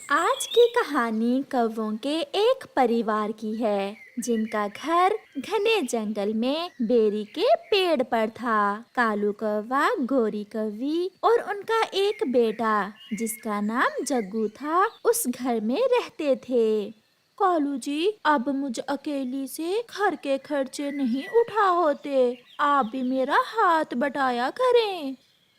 आज की कहानी कौवों के एक परिवार की है जिनका घर घने जंगल में बेरी के पेड़ पर था। कालू कौवा, गोरी कौवी और उनका एक बेटा जिसका नाम जग्गू था उस घर में रहते थे। कालू जी, अब मुझ अकेली से घर के खर्चे नहीं उठा होते, आप भी मेरा हाथ बटाया करें।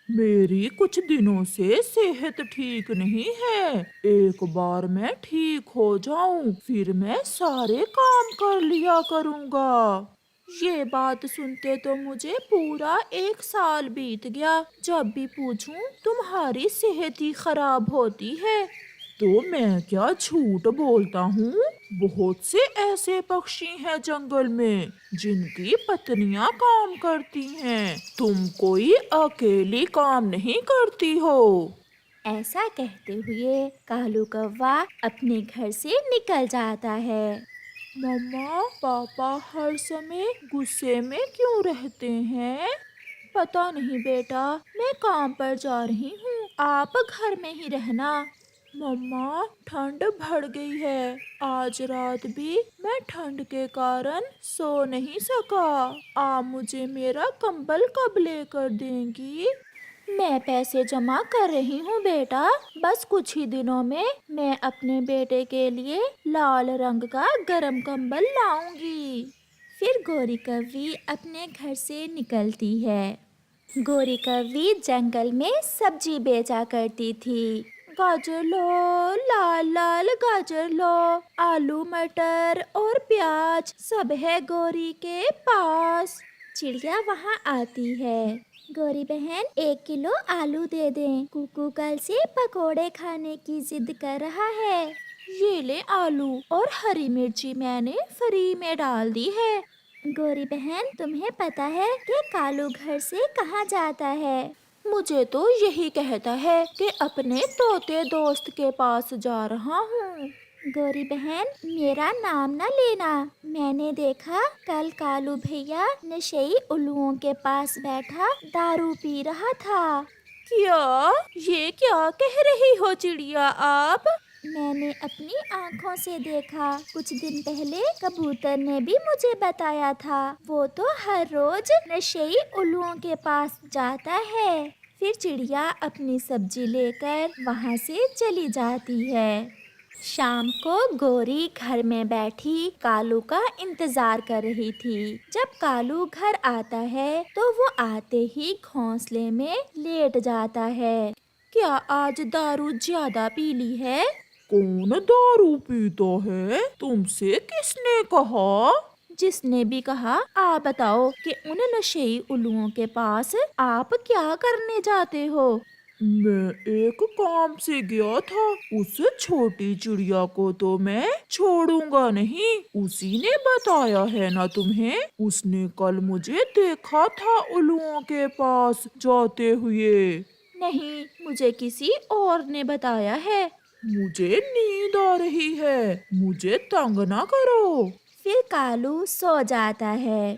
मेरी कुछ दिनों से सेहत ठीक नहीं है। एक बार मैं ठीक हो जाऊं, फिर मैं सारे काम कर लिया करूंगा। ये बात सुनते तो मुझे पूरा 1 साल बीत गया। जब भी पूछूं तुम्हारी सेहत ही खराब होती है। तो मैं क्या झूठ बोलता हूँ? बहुत से ऐसे पक्षी हैं जंगल में जिनकी पत्नियां काम करती हैं। तुम कोई अकेली काम नहीं करती हो। ऐसा कहते हुए कालू कौवा अपने घर से निकल जाता है। मम्मा, पापा हर समय गुस्से में क्यों रहते हैं? पता नहीं बेटा, मैं काम पर जा रही हूँ, आप घर में ही रहना। मम्मा, ठंड बढ़ गई है। आज रात भी मैं ठंड के कारण सो नहीं सका। आप मुझे मेरा कंबल कब लेकर देंगी? मैं पैसे जमा कर रही हूँ बेटा, बस कुछ ही दिनों में मैं अपने बेटे के लिए लाल रंग का गरम कंबल लाऊंगी। फिर गोरी कौवी अपने घर से निकलती है। गोरी कौवी जंगल में सब्जी बेचा करती थी। गाजर लो, लाल लाल गाजर लो, आलू मटर और प्याज सब है गोरी के पास। चिड़िया वहाँ आती है। गोरी बहन, 1 किलो आलू दे दें, कुकू कल से पकोड़े खाने की जिद कर रहा है। ये ले आलू और हरी मिर्ची मैंने फ्री में डाल दी है। गोरी बहन, तुम्हें पता है कि कालू घर से कहाँ जाता है? मुझे तो यही कहता है कि अपने तोते दोस्त के पास जा रहा हूँ। गोरी बहन, मेरा नाम न लेना। मैंने देखा कल कालू भैया नशेई उल्लुओं के पास बैठा दारू पी रहा था। क्या? ये क्या कह रही हो चिड़िया आप? मैंने अपनी आँखों से देखा। कुछ दिन पहले कबूतर ने भी मुझे बताया था। वो तो हर रोज नशेई उल्लुओं के पास जाता है। फिर चिड़िया अपनी सब्जी लेकर वहाँ से चली जाती है। शाम को गोरी घर में बैठी कालू का इंतजार कर रही थी। जब कालू घर आता है तो वो आते ही घोंसले में लेट जाता है। क्या आज दारू ज्यादा पी ली है? कौन दारू पीता है? तुमसे किसने कहा? जिसने भी कहा, आप बताओ कि उन नशेई उल्लुओं के पास आप क्या करने जाते हो? मैं एक काम से गया था। उस छोटी चिड़िया को तो मैं छोड़ूंगा नहीं। उसी ने बताया है ना तुम्हें। उसने कल मुझे देखा था उल्लुओं के पास जाते हुए। नहीं, मुझे किसी और ने बताया है। मुझे नींद आ रही है, मुझे तंग ना करो। फिर कालू सो जाता है।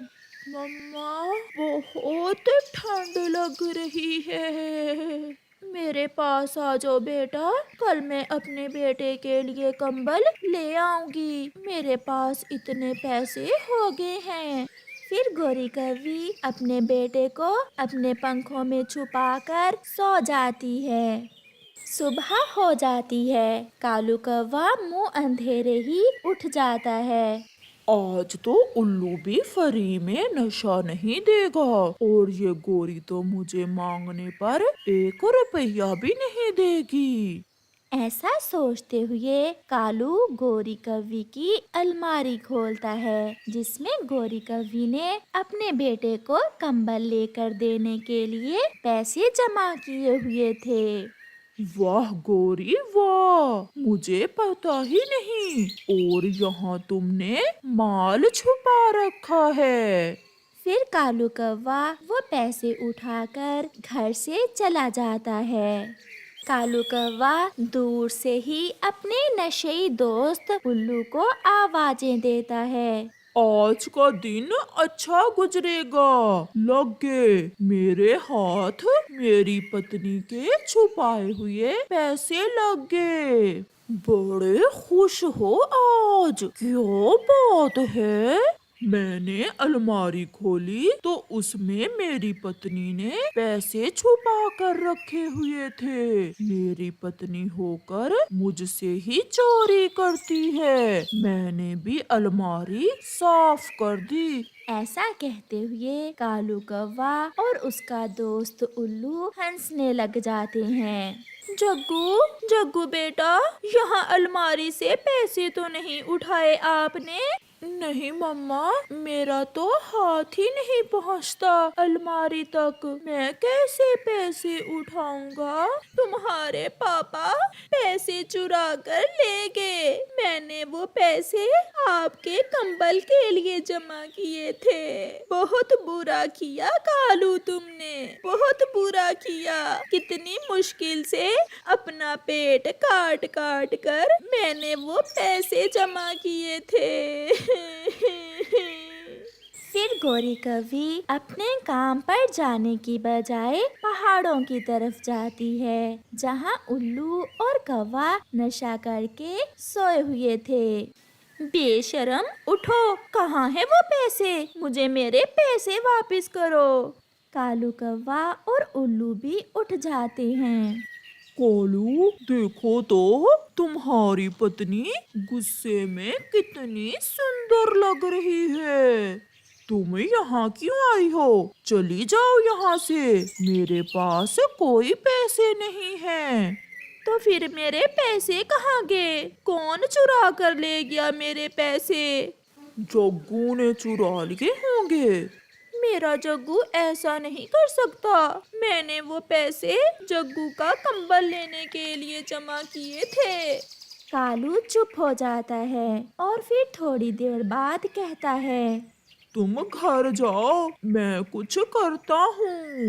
मम्मा, बहुत ठंड लग रही है। मेरे पास आ जाओ बेटा, कल मैं अपने बेटे के लिए कंबल ले आऊंगी। मेरे पास इतने पैसे हो गए हैं। फिर गोरी कौवी अपने बेटे को अपने पंखों में छुपाकर सो जाती है। सुबह हो जाती है। कालू कौवा मुंह अंधेरे ही उठ जाता है। आज तो उल्लू भी फ्री में नशा नहीं देगा। और ये गोरी तो मुझे मांगने पर 1 रुपया भी नहीं देगी। ऐसा सोचते हुए कालू गोरी कौवी की अलमारी खोलता है जिसमें गोरी कौवी ने अपने बेटे को कंबल लेकर देने के लिए पैसे जमा किए हुए थे। वाह गोरी वाह, मुझे पता ही नहीं। और यहाँ तुमने माल छुपा रखा है। फिर कालू कौवा वो पैसे उठाकर घर से चला जाता है। कालू कौवा दूर से ही अपने नशेई दोस्त उल्लू को आवाजें देता है। आज का दिन अच्छा गुजरेगा। लगे मेरे हाथ मेरी पत्नी के छुपाए हुए पैसे लगे। बड़े खुश हो आज, क्या बात है? मैंने अलमारी खोली तो उसमें मेरी पत्नी ने पैसे छुपा कर रखे हुए थे। मेरी पत्नी होकर मुझसे ही चोरी करती है। मैंने भी अलमारी साफ कर दी। ऐसा कहते हुए कालू कौवा और उसका दोस्त उल्लू हंसने लग जाते हैं। जग्गू, जग्गू बेटा, यहाँ अलमारी से पैसे तो नहीं उठाए आपने? नहीं मम्मा, मेरा तो हाथ ही नहीं पहुँचता अलमारी तक। मैं कैसे पैसे उठाऊंगा? तुम्हारे पापा पैसे चुरा कर ले गए। मैंने वो पैसे आपके कंबल के लिए जमा किए थे। बहुत बुरा किया कालू, तुमने बहुत बुरा किया। कितनी मुश्किल से अपना पेट काट काट कर मैंने वो पैसे जमा किए थे। फिर गौरी कवि अपने काम पर जाने की बजाय पहाड़ों की तरफ जाती है, जहाँ उल्लू और कौवा नशा करके सोए हुए थे। बेशरम, उठो, कहाँ है वो पैसे? मुझे मेरे पैसे वापस करो। कालू कौवा और उल्लू भी उठ जाते हैं। कालू, देखो तो तुम्हारी पत्नी गुस्से में कितनी सुंदर लग रही है। तुम यहाँ क्यों आई हो? चली जाओ यहाँ से, मेरे पास कोई पैसे नहीं हैं। तो फिर मेरे पैसे कहाँ गए? कौन चुरा कर ले गया मेरे पैसे? जग्गू ने चुरा लिए होंगे। मेरा जग्गू ऐसा नहीं कर सकता। मैंने वो पैसे जग्गू का कंबल लेने के लिए जमा किए थे। कालू चुप हो जाता है और फिर थोड़ी देर बाद कहता है, तुम घर जाओ, मैं कुछ करता हूँ।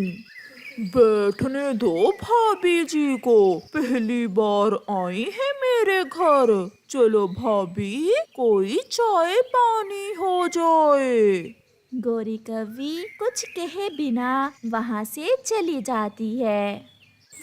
बैठने दो भाभी जी को, पहली बार आई है मेरे घर। चलो भाभी, कोई चाय पानी हो जाए। गौरी कवि कुछ कहे बिना वहाँ से चली जाती है।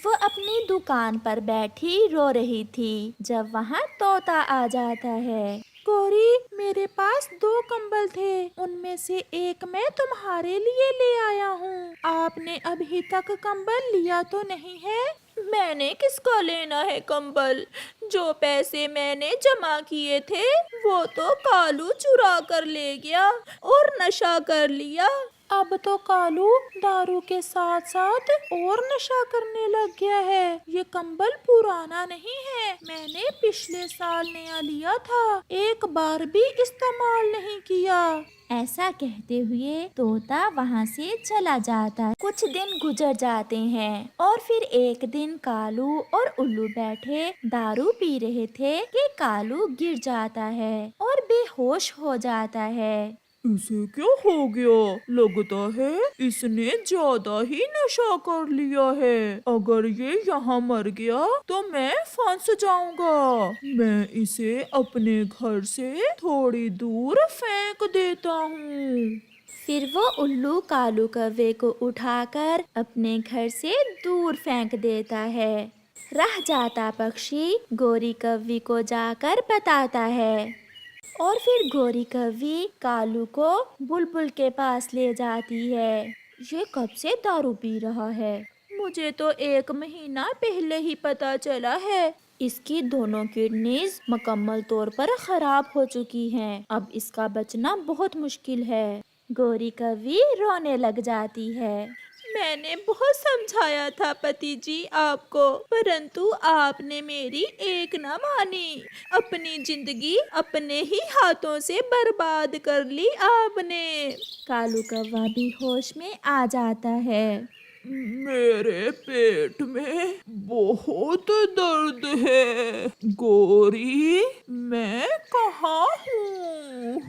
वो अपनी दुकान पर बैठी रो रही थी जब वहाँ तोता आ जाता है। गौरी, मेरे पास 2 कंबल थे, उनमें से एक मैं तुम्हारे लिए ले आया हूँ। आपने अभी तक कंबल लिया तो नहीं है? मैंने किसको लेना है कंबल? जो पैसे मैंने जमा किए थे वो तो कालू चुरा कर ले गया और नशा कर लिया। अब तो कालू दारू के साथ साथ और नशा करने लग गया है। ये कंबल पुराना नहीं है, मैंने पिछले साल नया लिया था, एक बार भी इस्तेमाल नहीं किया। ऐसा कहते हुए तोता वहाँ से चला जाता है। कुछ दिन गुजर जाते हैं और फिर एक दिन कालू और उल्लू बैठे दारू पी रहे थे कि कालू गिर जाता है और बेहोश हो जाता है। इसे क्या हो गया? लगता है इसने ज्यादा ही नशा कर लिया है। अगर ये यहाँ मर गया तो मैं फंस जाऊंगा। मैं इसे अपने घर से थोड़ी दूर फेंक देता हूँ। फिर वो उल्लू कालू कौवे को उठाकर अपने घर से दूर फेंक देता है। रह जाता पक्षी गौरी कौवी को जाकर बताता है और फिर गौरी कौवी कालू को बुलबुल के पास ले जाती है। ये कब से दारू पी रहा है? मुझे तो 1 महीना पहले ही पता चला है। इसकी दोनों किडनीज मुकम्मल तौर पर खराब हो चुकी हैं। अब इसका बचना बहुत मुश्किल है। गौरी कौवी रोने लग जाती है। मैंने बहुत समझाया था पति जी आपको, परंतु आपने मेरी एक न मानी। अपनी जिंदगी अपने ही हाथों से बर्बाद कर ली आपने। कालू कौवा भी होश में आ जाता है। मेरे पेट में बहुत दर्द है। गौरी, मैं कहाँ हूँ?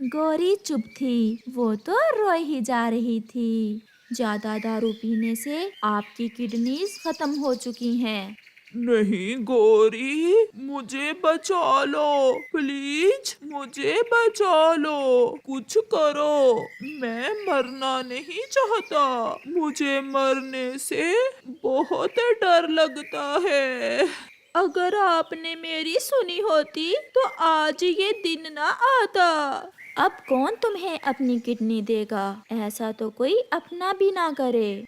गौरी चुप थी, वो तो रो ही जा रही थी। ज्यादा दारू पीने से आपकी किडनीज खत्म हो चुकी हैं। नहीं गौरी, मुझे बचा लो, प्लीज मुझे बचा लो, कुछ करो। मैं मरना नहीं चाहता, मुझे मरने से बहुत डर लगता है। अगर आपने मेरी सुनी होती तो आज ये दिन ना आता। अब कौन तुम्हें अपनी किडनी देगा? ऐसा तो कोई अपना भी ना करे।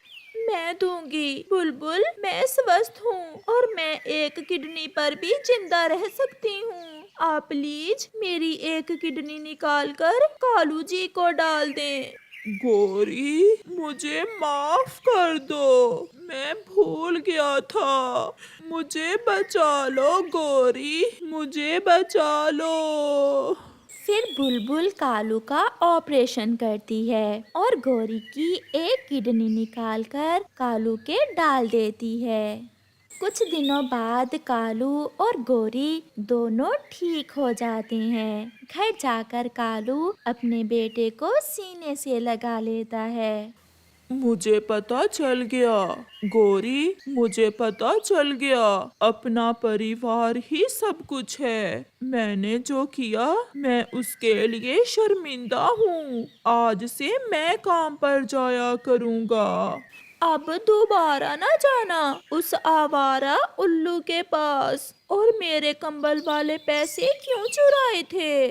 मैं दूंगी बुलबुल, मैं स्वस्थ हूँ और मैं एक किडनी पर भी जिंदा रह सकती हूँ। आप प्लीज मेरी एक किडनी निकाल कर कालू जी को डाल दें। गौरी, मुझे माफ कर दो, मैं भूल गया था। मुझे बचा लो गौरी, मुझे बचा लो। फिर बुलबुल कालू का ऑपरेशन करती है और गौरी की एक किडनी निकालकर कालू के डाल देती है। कुछ दिनों बाद कालू और गौरी दोनों ठीक हो जाते हैं। घर जाकर कालू अपने बेटे को सीने से लगा लेता है। मुझे पता चल गया गौरी, मुझे पता चल गया, अपना परिवार ही सब कुछ है। मैंने जो किया मैं उसके लिए शर्मिंदा हूँ। आज से मैं काम पर जाया करूँगा। अब दोबारा ना जाना उस आवारा उल्लू के पास। और मेरे कंबल वाले पैसे क्यों चुराए थे?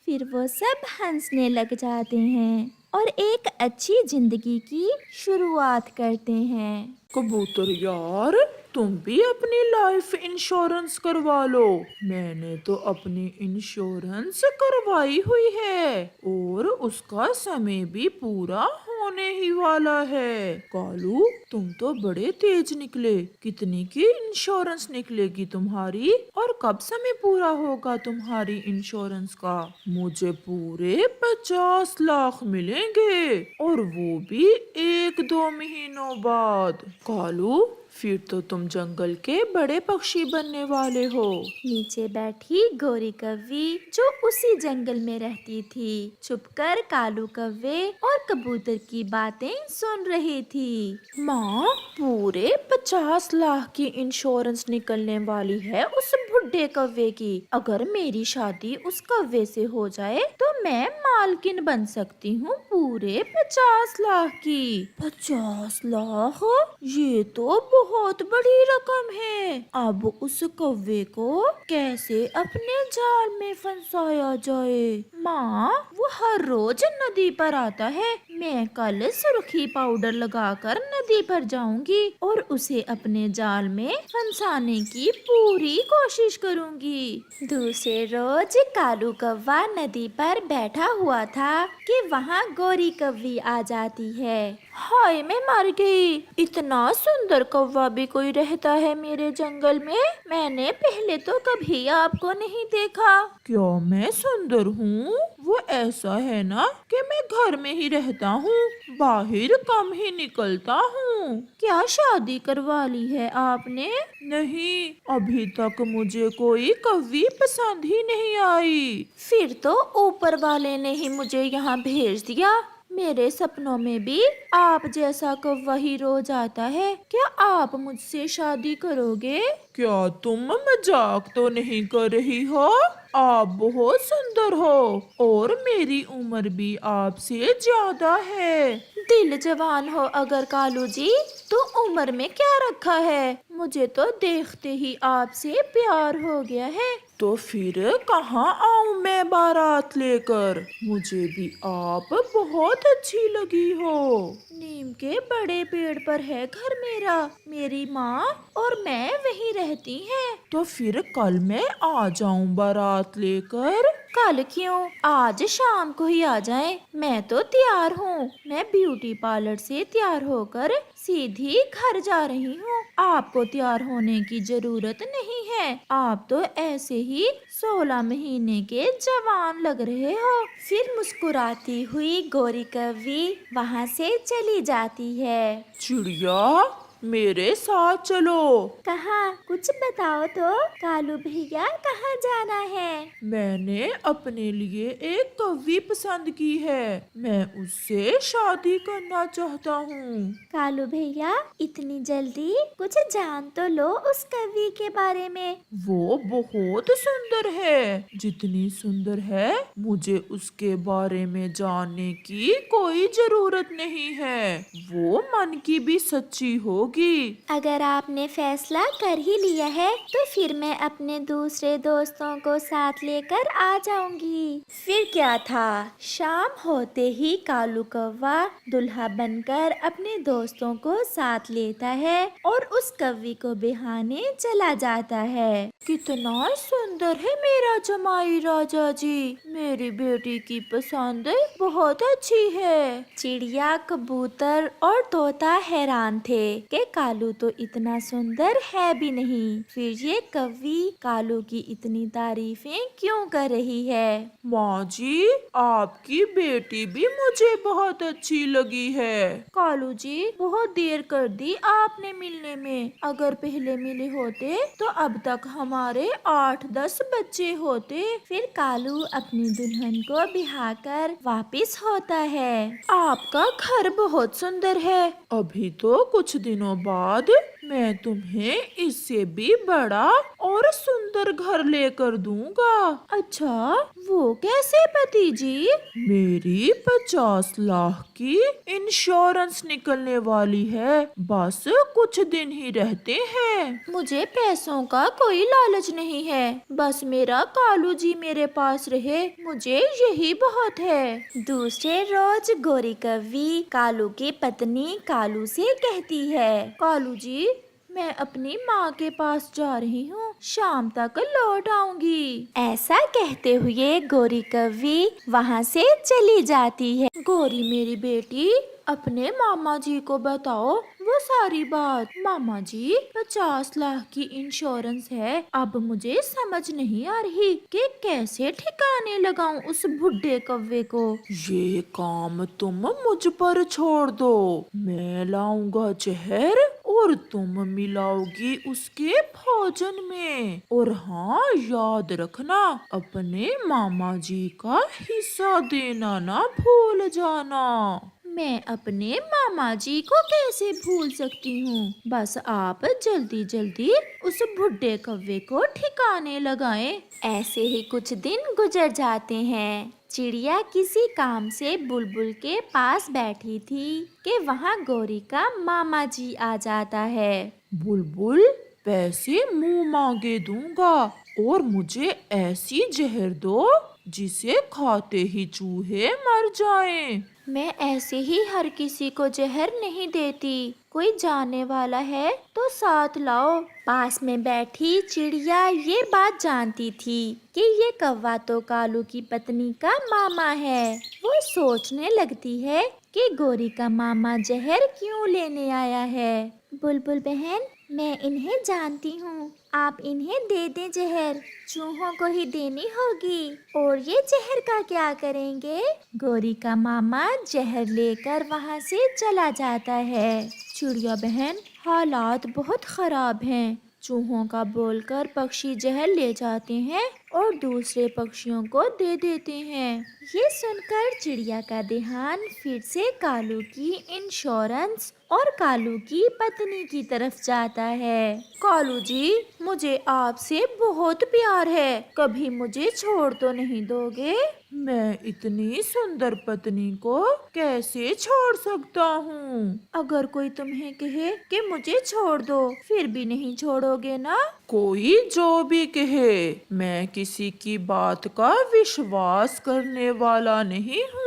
फिर वो सब हंसने लग जाते हैं और एक अच्छी जिंदगी की शुरुआत करते हैं। कबूतर यार, तुम भी अपनी लाइफ इंश्योरेंस करवा लो। मैंने तो अपनी इंश्योरेंस करवाई हुई है और उसका समय भी पूरा होने ही वाला है। कालू, तुम तो बड़े तेज निकले। कितनी की इंश्योरेंस निकलेगी तुम्हारी और कब समय पूरा होगा तुम्हारी इंश्योरेंस का? मुझे पूरे 50 लाख मिलेंगे और वो भी 1-2 महीनों बाद। कालू, फिर तो तुम जंगल के बड़े पक्षी बनने वाले हो। नीचे बैठी गौरी कव्वी जो उसी जंगल में रहती थी, छुपकर कालू कव्वे और कबूतर की बातें सुन रही थी। माँ, पूरे 50 लाख की इंश्योरेंस निकलने वाली है उस बुढ़े कव्वे की। अगर मेरी शादी उस कव्वे से हो जाए तो मैं मालकिन बन सकती हूँ पूरे 50 लाख की। 50 लाख? ये तो बहुत बड़ी रकम है। अब उस कव्वे को कैसे अपने जाल में फंसाया जाए? माँ, वो हर रोज नदी पर आता है। मैं कल सुर्खी पाउडर लगाकर नदी पर जाऊंगी और उसे अपने जाल में फंसाने की पूरी कोशिश करूंगी। दूसरे रोज कालू कौवा नदी पर बैठा हुआ था कि वहाँ गौरी कव्वी आ जाती है। हाय, मैं मर गई। इतना सुंदर कौवा भी कोई रहता है मेरे जंगल में? मैंने पहले तो कभी आपको नहीं देखा। क्या मैं सुंदर हूँ? वो ऐसा है ना कि मैं घर में ही रहता हूँ, बाहर कम ही निकलता हूँ। क्या शादी करवा ली है आपने? नहीं, अभी तक मुझे कोई कव्वी पसंद ही नहीं आई। फिर तो ऊपर वाले ने ही मुझे यहाँ भेज दिया। मेरे सपनों में भी आप जैसा कौवा ही रोज आता है। क्या आप मुझसे शादी करोगे? क्या तुम मजाक तो नहीं कर रही हो? आप बहुत सुंदर हो और मेरी उम्र भी आपसे ज्यादा है। दिल जवान हो अगर कालू जी, तो उम्र में क्या रखा है? मुझे तो देखते ही आपसे प्यार हो गया है। तो फिर कहाँ आऊँ मैं बारात लेकर? मुझे भी आप बहुत अच्छी लगी हो। नीम के बड़े पेड़ पर है घर मेरा। मेरी माँ और मैं वहीं रहती हैं। तो फिर कल मैं आ जाऊँ बारात लेकर? कल क्यों, आज शाम को ही आ जाएं। मैं तो तैयार हूँ। मैं ब्यूटी पार्लर से तैयार होकर सीधी घर जा रही हूँ। आपको तैयार होने की जरूरत नहीं है। आप तो ऐसे ही 16 महीने के जवान लग रहे हो। फिर मुस्कुराती हुई गौरी कव्वी वहाँ से चली जाती है। चिड़िया, मेरे साथ चलो। कहाँ? कुछ बताओ तो। कालू भैया, कहाँ जाना है? मैंने अपने लिए एक कव्वी पसंद की है। मैं उससे शादी करना चाहता हूँ। कालू भैया, इतनी जल्दी? कुछ जान तो लो उस कवि के बारे में। वो बहुत सुंदर है। जितनी सुंदर है, मुझे उसके बारे में जानने की कोई जरूरत नहीं है। वो मन की भी सच्ची होगी। होगी। अगर आपने फैसला कर ही लिया है तो फिर मैं अपने दूसरे दोस्तों को साथ लेकर आ जाऊंगी। फिर क्या था, शाम होते ही कालू कौवा दुल्हा बनकर अपने दोस्तों को साथ लेता है और उस कौवे को बिहाने चला जाता है। कितना सुंदर है मेरा जमाई राजा जी, मेरी बेटी की पसंद बहुत अच्छी है। चिड़िया, कबूतर और तोता हैरान थे कि कालू तो इतना सुंदर है भी नहीं, फिर ये कौवी कालू की इतनी तारीफें क्यों कर रही है। माँ जी, आपकी बेटी भी मुझे बहुत अच्छी लगी है। कालू जी, बहुत देर कर दी आपने मिलने में, अगर पहले मिले होते तो अब तक हमारे 8-10 बच्चे होते। फिर कालू अपनी दुल्हन को बिहाकर वापस होता है। आपका घर बहुत सुंदर है। अभी तो कुछ दिनों बाद मैं तुम्हें इससे भी बड़ा और सुंदर घर लेकर दूंगा। अच्छा, वो कैसे पति जी? मेरी 50 लाख की इंश्योरेंस निकलने वाली है, बस कुछ दिन ही रहते हैं। मुझे पैसों का कोई लालच नहीं है, बस मेरा कालू जी मेरे पास रहे, मुझे यही बहुत है। दूसरे रोज गोरी कौवी कालू की पत्नी कालू से कहती है, कालू जी, मैं अपनी माँ के पास जा रही हूँ, शाम तक लौट आऊंगी। ऐसा कहते हुए गोरी कौवी वहाँ से चली जाती है। गोरी मेरी बेटी, अपने मामा जी को बताओ वो सारी बात। मामा जी, 50 लाख की इंश्योरेंस है, अब मुझे समझ नहीं आ रही कि कैसे ठिकाने लगाऊं उस बुढ़े कौवे को। ये काम तुम मुझ पर छोड़ दो, मैं लाऊंगा जहर और तुम मिलाओगी उसके भोजन में। और हाँ, याद रखना, अपने मामा जी का हिस्सा देना ना भूल जाना। मैं अपने मामा जी को कैसे भूल सकती हूँ, बस आप जल्दी जल्दी उस बुढ़े कौवे को ठिकाने लगाएं। ऐसे ही कुछ दिन गुजर जाते हैं। चिड़िया किसी काम से बुलबुल के पास बैठी थी कि वहाँ गोरी का मामा जी आ जाता है। बुलबुल, पैसे मुंह मांगे दूंगा और मुझे ऐसी जहर दो जिसे खाते ही चूहे मर जाएं। मैं ऐसे ही हर किसी को जहर नहीं देती, कोई जाने वाला है तो साथ लाओ। पास में बैठी चिड़िया ये बात जानती थी कि ये कौवा तो कालू की पत्नी का मामा है। वो सोचने लगती है कि गोरी का मामा जहर क्यों लेने आया है। बुलबुल बहन, मैं इन्हें जानती हूँ, आप इन्हें दे दें जहर, चूहों को ही देनी होगी। और ये जहर का क्या करेंगे? गोरी का मामा जहर लेकर वहाँ से चला जाता है। चिड़िया बहन, हालात बहुत खराब हैं। चूहों का बोलकर पक्षी जहर ले जाते हैं और दूसरे पक्षियों को दे देते हैं। ये सुनकर चिड़िया का ध्यान फिर से कालू की इंश्योरेंस और कालू की पत्नी की तरफ जाता है। कालू जी, मुझे आपसे बहुत प्यार है, कभी मुझे छोड़ तो नहीं दोगे? मैं इतनी सुंदर पत्नी को कैसे छोड़ सकता हूँ? अगर कोई तुम्हें कहे कि मुझे छोड़ दो, फिर भी नहीं छोड़ोगे ना? कोई जो भी कहे, मैं किसी की बात का विश्वास करने वाला नहीं हूँ।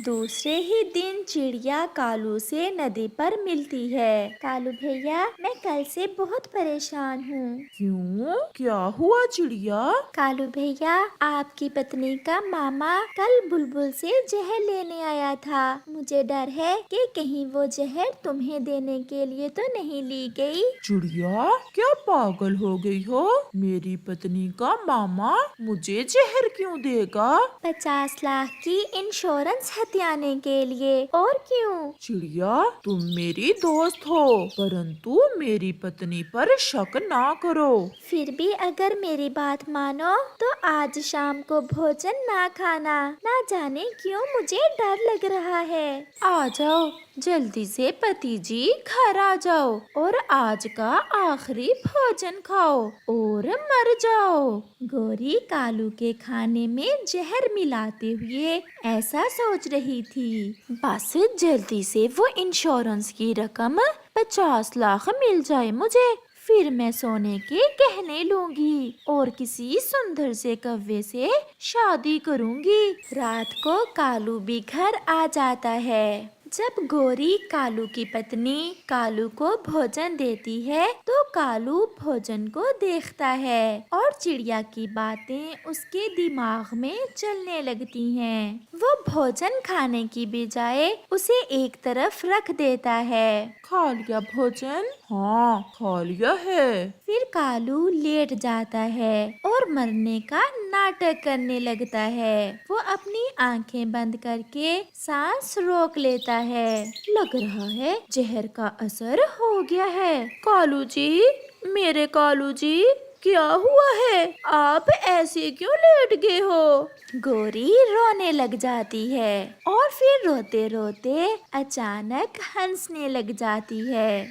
दूसरे ही दिन चिड़िया कालू से नदी पर मिलती है। कालू भैया, मैं कल से बहुत परेशान हूँ। क्यों, क्या हुआ चिड़िया? कालू भैया, आपकी पत्नी का मामा कल बुलबुल से जहर लेने आया था, मुझे डर है कि कहीं वो जहर तुम्हें देने के लिए तो नहीं ली गई। चिड़िया, क्या पागल हो गई हो? मेरी पत्नी का मामा मुझे जहर क्यों देगा? 50 लाख की इंश्योरेंस हथियाने के लिए, और क्यों? चिड़िया, तुम मेरी दोस्त हो, परंतु मेरी पत्नी पर शक ना करो। फिर भी अगर मेरी बात मानो तो आज शाम को भोजन ना खाना, ना जाने क्यों मुझे डर लग रहा है। आ जाओ, जल्दी से पति जी घर आ जाओ और आज का आखिरी भोजन खाओ और मर जाओ। गोरी कालू के खाने में जहर मिलाते हुए ऐसा सोच रही थी। बस जल्दी से वो इंश्योरेंस की रकम 50 लाख मिल जाए मुझे, फिर मैं सोने के गहने लूंगी और किसी सुंदर से कव्वे से शादी करूंगी। रात को कालू भी घर आ जाता है। जब गोरी कालू की पत्नी कालू को भोजन देती है तो कालू भोजन को देखता है और चिड़िया की बातें उसके दिमाग में चलने लगती हैं। वो भोजन खाने की बजाय उसे एक तरफ रख देता है। खा लिया भोजन? हाँ, खा लिया है। फिर कालू लेट जाता है और मरने का नाटक करने लगता है। वो अपनी आंखें बंद करके सांस रोक लेता है। लग रहा है जहर का असर हो गया है। कालू जी, मेरे कालू जी, क्या हुआ है? आप ऐसे क्यों लेट गए हो? गोरी रोने लग जाती है और फिर रोते रोते अचानक हंसने लग जाती है।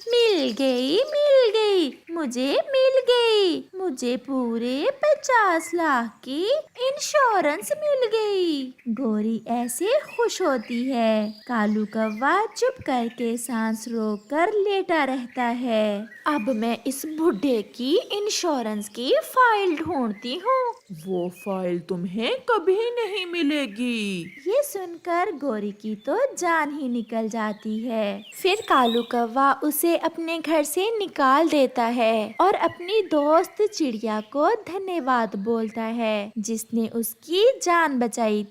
मिल गई, मुझे मिल गई, मुझे पूरे 50 लाख की इंश्योरेंस मिल गई। गोरी ऐसे खुश होती है। कालू कौवा चुप करके सांस रोक कर लेटा रहता है। अब मैं इस बुढ़े की इंश्योरेंस की फाइल ढूंढती हूँ। वो फाइल तुम्हें कभी नहीं मिलेगी। ये सुनकर गोरी की तो जान ही निकल जाती है। फिर कालू कौवा उसे अपने घर से निकाल देता है और अपनी दोस्त चिड़िया को धन्यवाद बोलता है जिसने उसकी जान बचाई थी।